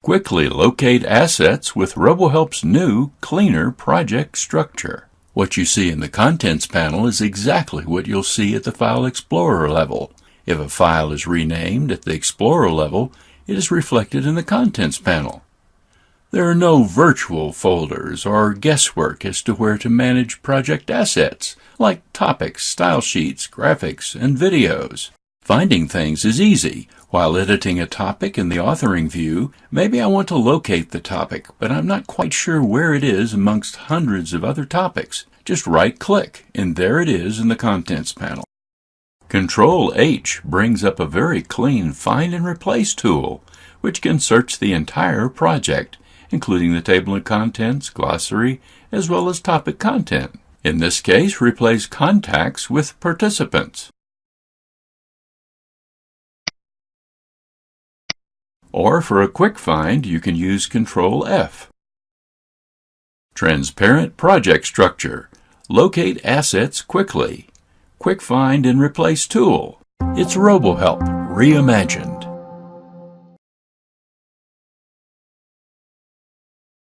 Quickly locate assets with RoboHelp's new, cleaner project structure. What you see in the Contents panel is exactly what you'll see at the File Explorer level. If a file is renamed at the Explorer level, it is reflected in the Contents panel. There are no virtual folders or guesswork as to where to manage project assets, like topics, style sheets, graphics, and videos. Finding things is easy. While editing a topic in the authoring view, maybe I want to locate the topic, but I'm not quite sure where it is amongst hundreds of other topics. Just right-click, and there it is in the Contents panel. Control-H brings up a very clean Find and Replace tool, which can search the entire project, including the table of contents, glossary, as well as topic content. In this case, replace contacts with participants. Or for a quick find, you can use Control-F. Transparent project structure. Locate assets quickly. Quick find and replace tool. It's RoboHelp reimagined.